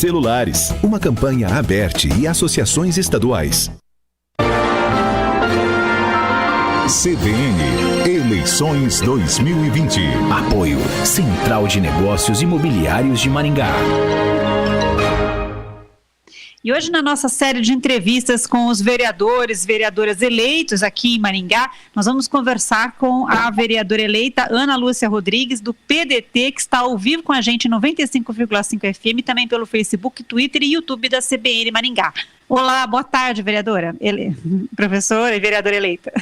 celulares. Uma campanha aberta e associações estaduais. CBN Eleições 2020. Apoio Central de Negócios Imobiliários de Maringá. E hoje, na nossa série de entrevistas com os vereadores e vereadoras eleitos aqui em Maringá, nós vamos conversar com a vereadora eleita Ana Lúcia Rodrigues, do PDT, que está ao vivo com a gente em 95,5 FM, também pelo Facebook, Twitter e YouTube da CBN Maringá. Olá, boa tarde, vereadora, professora e vereadora eleita.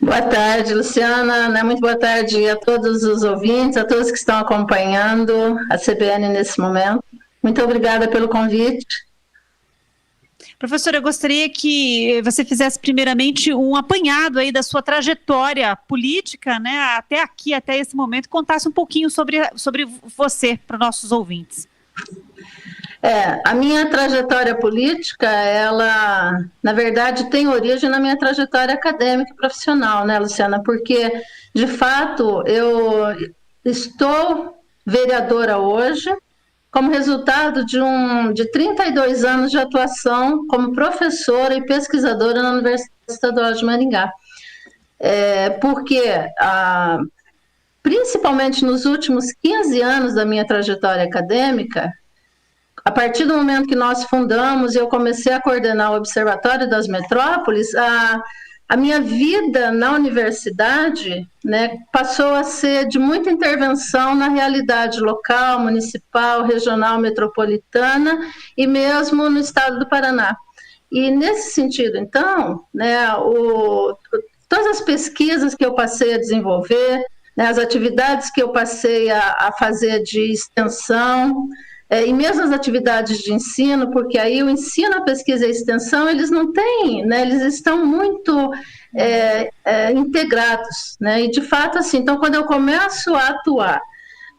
Boa tarde, Luciana, muito boa tarde a todos os ouvintes, a todos que estão acompanhando a CBN nesse momento. Muito obrigada pelo convite. Professora, eu gostaria que você fizesse primeiramente um apanhado aí da sua trajetória política, né, até aqui, até esse momento, contasse um pouquinho sobre você para os nossos ouvintes. A minha trajetória política, ela, na verdade, tem origem na minha trajetória acadêmica e profissional, né, Luciana? Porque, de fato, eu estou vereadora hoje, como resultado de 32 anos de atuação como professora e pesquisadora na Universidade Estadual de Maringá. Porque, principalmente nos últimos 15 anos da minha trajetória acadêmica, a partir do momento que nós fundamos e eu comecei a coordenar o Observatório das Metrópoles, a minha vida na universidade, né, passou a ser de muita intervenção na realidade local, municipal, regional, metropolitana e mesmo no estado do Paraná. E nesse sentido, então, né, todas as pesquisas que eu passei a desenvolver, né, as atividades que eu passei a fazer de extensão, e mesmo as atividades de ensino, porque aí o ensino, a pesquisa e a extensão, eles não têm, né, eles estão muito integrados, né, e de fato assim, então quando eu começo a atuar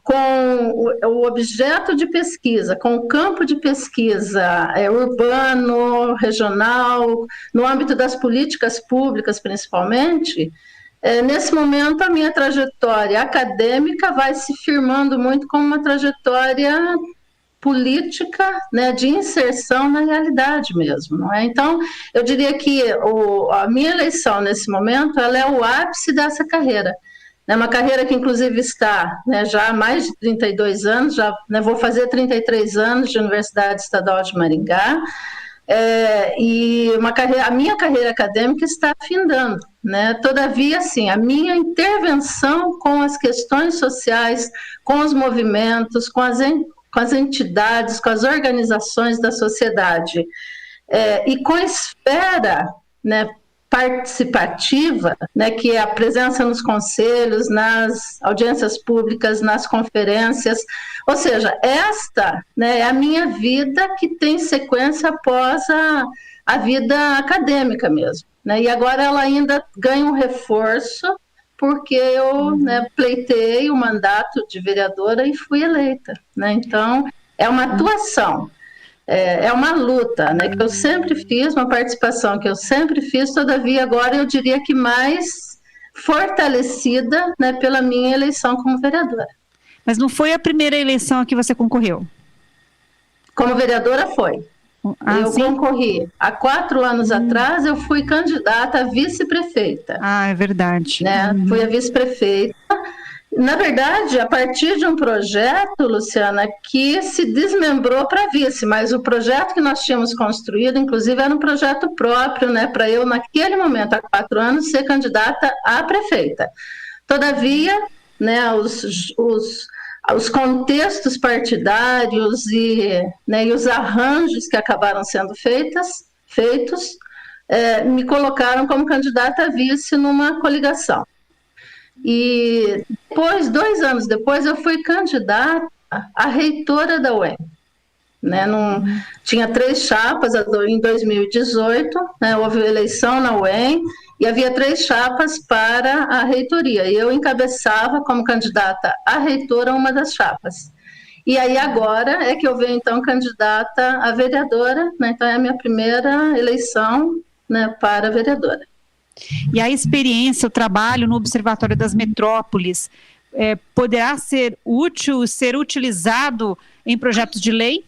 com o objeto de pesquisa, com o campo de pesquisa urbano, regional, no âmbito das políticas públicas principalmente, nesse momento a minha trajetória acadêmica vai se firmando muito como uma trajetória política, né, de inserção na realidade mesmo, não é? Então, eu diria que a minha eleição nesse momento, ela é o ápice dessa carreira, né, uma carreira que inclusive está, né, já há mais de 32 anos, já, né, vou fazer 33 anos de Universidade Estadual de Maringá, e a minha carreira acadêmica está afindando, né? Todavia, assim, a minha intervenção com as questões sociais, com os movimentos, com as entidades, com as organizações da sociedade, e com a esfera, né, participativa, né, que é a presença nos conselhos, nas audiências públicas, nas conferências, ou seja, esta, né, é a minha vida que tem sequência após a vida acadêmica mesmo, né, e agora ela ainda ganha um reforço, porque eu, né, pleitei o mandato de vereadora e fui eleita, né? Então, é uma atuação, é uma luta, né, que eu sempre fiz, uma participação que eu sempre fiz, todavia agora eu diria que mais fortalecida, né, pela minha eleição como vereadora. Mas não foi a primeira eleição a que você concorreu? Como vereadora foi. Eu concorri. Há 4 anos atrás, eu fui candidata a vice-prefeita. É verdade. Né? Fui a vice-prefeita. Na verdade, a partir de um projeto, Luciana, que se desmembrou para vice, mas o projeto que nós tínhamos construído, inclusive, era um projeto próprio, né, para eu, naquele momento, há 4 anos, ser candidata a prefeita. Todavia, né, os contextos partidários e os arranjos que acabaram sendo feitos me colocaram como candidata a vice numa coligação. E depois, 2 anos depois, eu fui candidata a reitora da UEM. Né, tinha 3 chapas em 2018, né, houve eleição na UEM e havia 3 chapas para a reitoria. E eu encabeçava como candidata a reitora uma das chapas. E aí agora é que eu venho então candidata a vereadora, né, então é a minha primeira eleição, né, para vereadora. E a experiência, o trabalho no Observatório das Metrópoles poderá ser útil, ser utilizado em projetos de lei?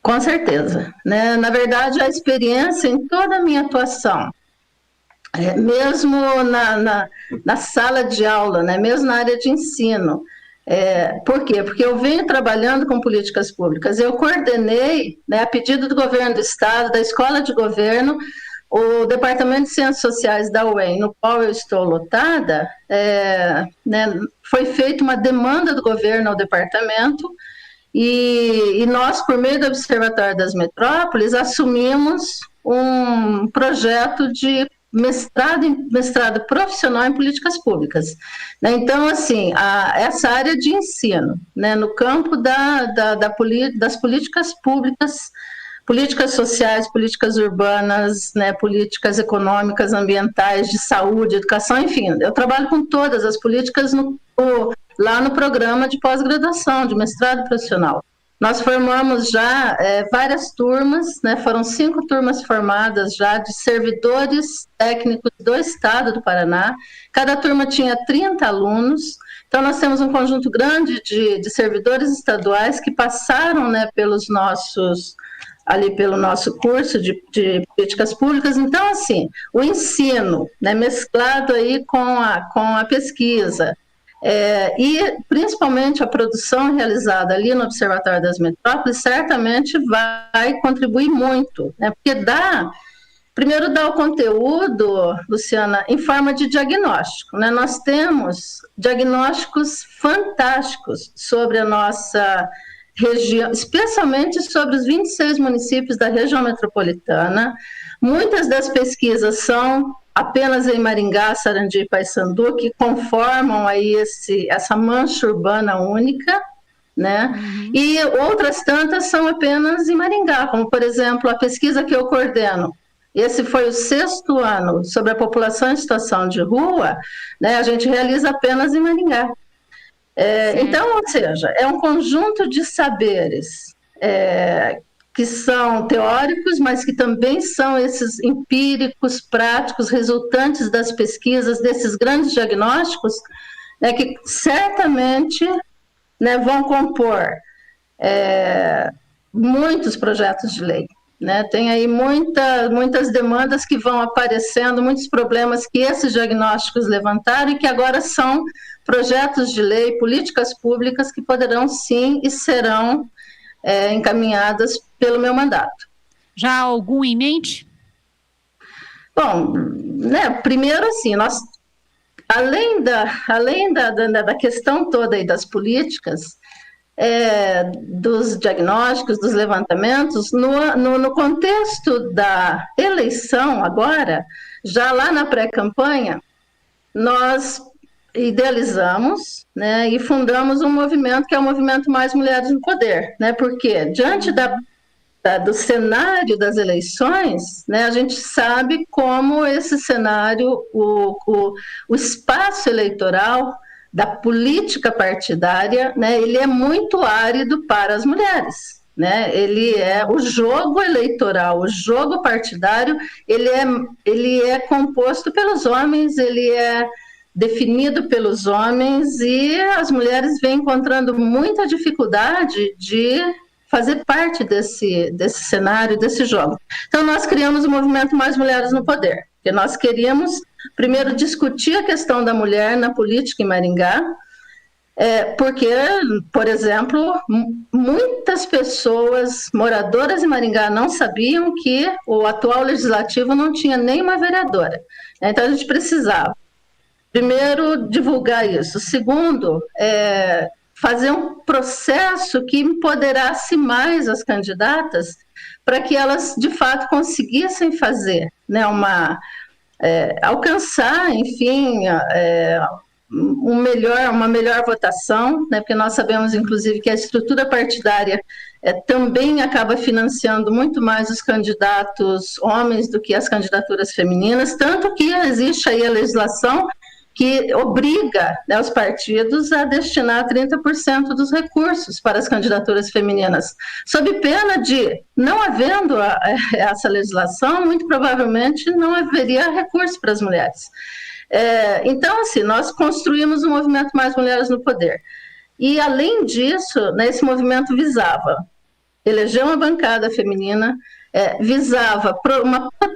Com certeza, né? Na verdade, a experiência em toda a minha atuação, mesmo na sala de aula, né? Mesmo na área de ensino. Por quê? Porque eu venho trabalhando com políticas públicas. Eu coordenei, né, a pedido do governo do Estado, da Escola de Governo, o Departamento de Ciências Sociais da UEM, no qual eu estou lotada, né, foi feita uma demanda do governo ao departamento, e nós, por meio do Observatório das Metrópoles, assumimos um projeto de mestrado profissional em políticas públicas. Né? Então, assim, essa área de ensino, né, no campo das políticas públicas, políticas sociais, políticas urbanas, né, políticas econômicas, ambientais, de saúde, educação, enfim, eu trabalho com todas as políticas lá no programa de pós-graduação, de mestrado profissional. Nós formamos já várias turmas, né, foram 5 turmas formadas já de servidores técnicos do Estado do Paraná. Cada turma tinha 30 alunos, então nós temos um conjunto grande de servidores estaduais que passaram, né, pelo nosso curso de políticas públicas. Então, assim, o ensino, né, mesclado aí com a pesquisa, e principalmente a produção realizada ali no Observatório das Metrópoles certamente vai contribuir muito, né? Porque primeiro dá o conteúdo, Luciana, em forma de diagnóstico, né? Nós temos diagnósticos fantásticos sobre a nossa região, especialmente sobre os 26 municípios da região metropolitana. Muitas das pesquisas são apenas em Maringá, Sarandi e Paissandu, que conformam aí essa mancha urbana única, né? Uhum. E outras tantas são apenas em Maringá, como, por exemplo, a pesquisa que eu coordeno. Esse foi o 6º ano sobre a população em situação de rua, né? A gente realiza apenas em Maringá. Então, ou seja, é um conjunto de saberes que são teóricos, mas que também são esses empíricos, práticos, resultantes das pesquisas, desses grandes diagnósticos, né, que certamente, né, vão compor muitos projetos de lei. Né? Tem aí muitas demandas que vão aparecendo, muitos problemas que esses diagnósticos levantaram e que agora são projetos de lei, políticas públicas que poderão sim e serão encaminhadas pelo meu mandato. Já há algum em mente? Bom, né, primeiro assim, nós, além da questão toda aí das políticas, dos diagnósticos, dos levantamentos, no contexto da eleição agora, já lá na pré-campanha, nós idealizamos, né, e fundamos um movimento que é o Movimento Mais Mulheres no Poder, né, porque diante do cenário das eleições, né, a gente sabe como esse cenário, o espaço eleitoral da política partidária, né, ele é muito árido para as mulheres. Né? Ele é o jogo eleitoral, o jogo partidário, ele é composto pelos homens, ele é definido pelos homens e as mulheres vêm encontrando muita dificuldade de fazer parte desse cenário, desse jogo. Então, nós criamos o Movimento Mais Mulheres no Poder, porque nós queríamos, primeiro, discutir a questão da mulher na política em Maringá, porque, por exemplo, muitas pessoas moradoras em Maringá não sabiam que o atual legislativo não tinha nenhuma vereadora. Então, a gente precisava, primeiro, divulgar isso. Segundo, fazer um processo que empoderasse mais as candidatas para que elas, de fato, conseguissem fazer, né, alcançar, enfim, uma melhor votação, né, porque nós sabemos, inclusive, que a estrutura partidária também acaba financiando muito mais os candidatos homens do que as candidaturas femininas, tanto que existe aí a legislação que obriga, né, os partidos a destinar 30% dos recursos para as candidaturas femininas, sob pena de, não havendo essa legislação, muito provavelmente não haveria recurso para as mulheres. Então, assim, nós construímos um movimento Mais Mulheres no Poder. E, além disso, né, esse movimento visava elegeu uma bancada feminina, visava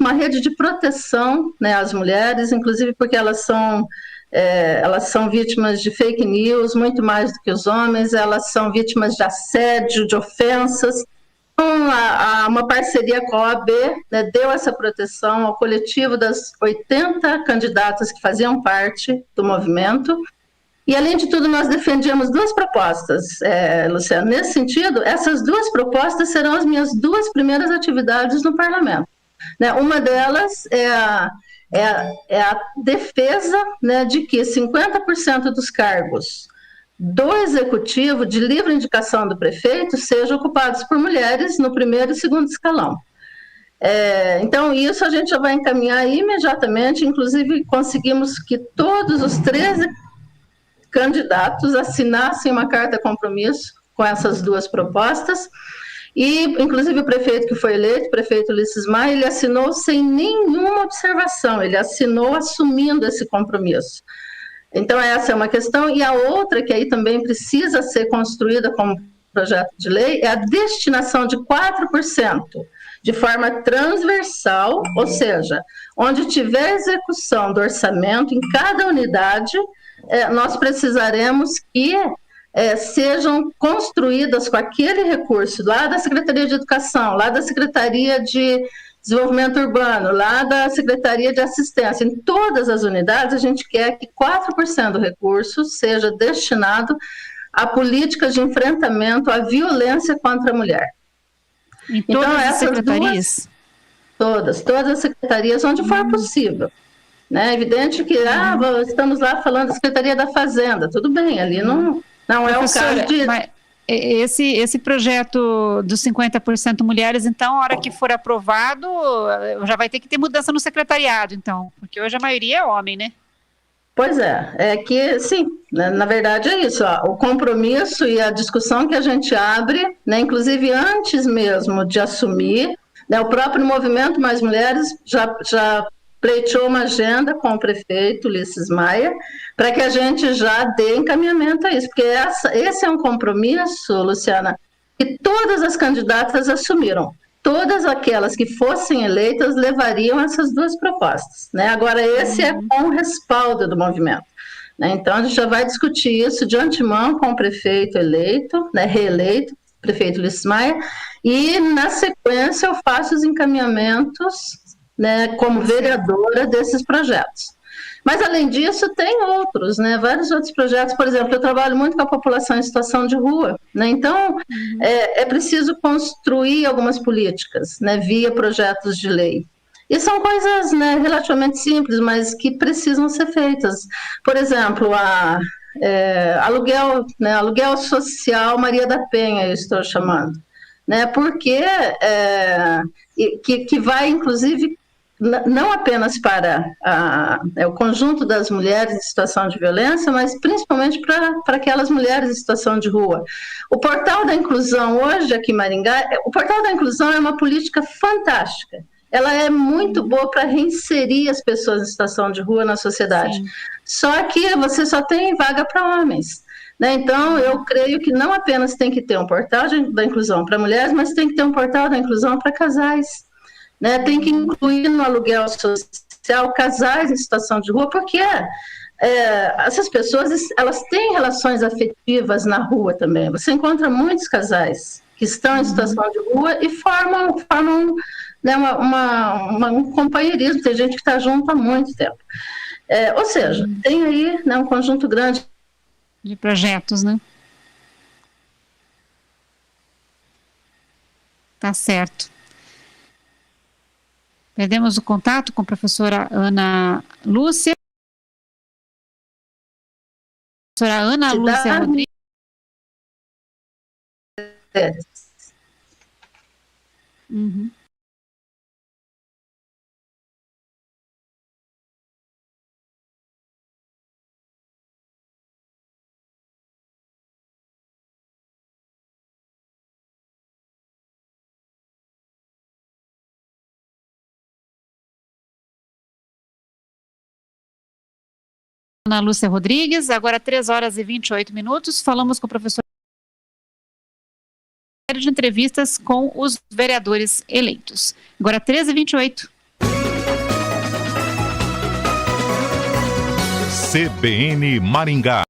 uma rede de proteção, né, às mulheres, inclusive porque elas são vítimas de fake news, muito mais do que os homens, elas são vítimas de assédio, de ofensas. Então, uma parceria com a OAB, né, deu essa proteção ao coletivo das 80 candidatas que faziam parte do movimento. E, além de tudo, nós defendíamos duas propostas, Luciano. Nesse sentido, essas duas propostas serão as minhas duas primeiras atividades no parlamento. Né? Uma delas é a defesa, né, de que 50% dos cargos do executivo, de livre indicação do prefeito, sejam ocupados por mulheres no primeiro e segundo escalão. Então, isso a gente já vai encaminhar imediatamente, inclusive conseguimos que todos os 13 candidatos assinassem uma carta compromisso com essas duas propostas, e inclusive o prefeito que foi eleito, o prefeito Ulisses Maia, ele assinou sem nenhuma observação, ele assinou assumindo esse compromisso. Então, essa é uma questão. E a outra, que aí também precisa ser construída como projeto de lei, é a destinação de 4% de forma transversal, ou seja, onde tiver execução do orçamento em cada unidade, nós precisaremos que sejam construídas com aquele recurso lá da Secretaria de Educação, lá da Secretaria de Desenvolvimento Urbano, lá da Secretaria de Assistência. Em todas as unidades, a gente quer que 4% do recurso seja destinado a políticas de enfrentamento à violência contra a mulher. Em todas então, as secretarias? Todas as secretarias, onde for possível. Né? É evidente que estamos lá falando da Secretaria da Fazenda, tudo bem, ali não é o caso de... Mas esse projeto dos 50% mulheres, então, a hora que for aprovado, já vai ter que ter mudança no secretariado, então, porque hoje a maioria é homem, né? Pois é que, sim, na verdade é isso, o compromisso e a discussão que a gente abre, né, inclusive antes mesmo de assumir, né, o próprio Movimento Mais Mulheres já pleiteou uma agenda com o prefeito Ulisses Maia, para que a gente já dê encaminhamento a isso, porque esse é um compromisso, Luciana, que todas as candidatas assumiram. Todas aquelas que fossem eleitas levariam essas duas propostas. Né? Agora, esse é com o respaldo do movimento. Né? Então, a gente já vai discutir isso de antemão com o prefeito eleito, né, reeleito, prefeito Ulisses Maia, e, na sequência, eu faço os encaminhamentos, né, como vereadora desses projetos. Mas, além disso, tem outros, né, vários outros projetos. Por exemplo, eu trabalho muito com a população em situação de rua, né, então é preciso construir algumas políticas, né, via projetos de lei. E são coisas, né, relativamente simples, mas que precisam ser feitas. Por exemplo, aluguel social Maria da Penha, eu estou chamando, né, porque que vai, inclusive, não apenas para o conjunto das mulheres em situação de violência, mas principalmente para aquelas mulheres em situação de rua. O Portal da Inclusão, hoje aqui em Maringá, o Portal da Inclusão é uma política fantástica. Ela é muito boa para reinserir as pessoas em situação de rua na sociedade. Sim. Só que você só tem vaga para homens. Né? Então, eu creio que não apenas tem que ter um Portal da Inclusão para mulheres, mas tem que ter um Portal da Inclusão para casais. Né, tem que incluir no aluguel social casais em situação de rua, porque essas pessoas elas têm relações afetivas na rua também. Você encontra muitos casais que estão em situação de rua e formam né, um companheirismo. Tem gente que está junto há muito tempo. Ou seja, tem aí, né, um conjunto grande de projetos, né? Tá certo. Perdemos o contato com a professora Ana Lúcia. Professora Ana Lúcia Rodrigues. Ana Lúcia Rodrigues, agora 3h28. Falamos com o professor de entrevistas com os vereadores eleitos. Agora 13h28. CBN Maringá.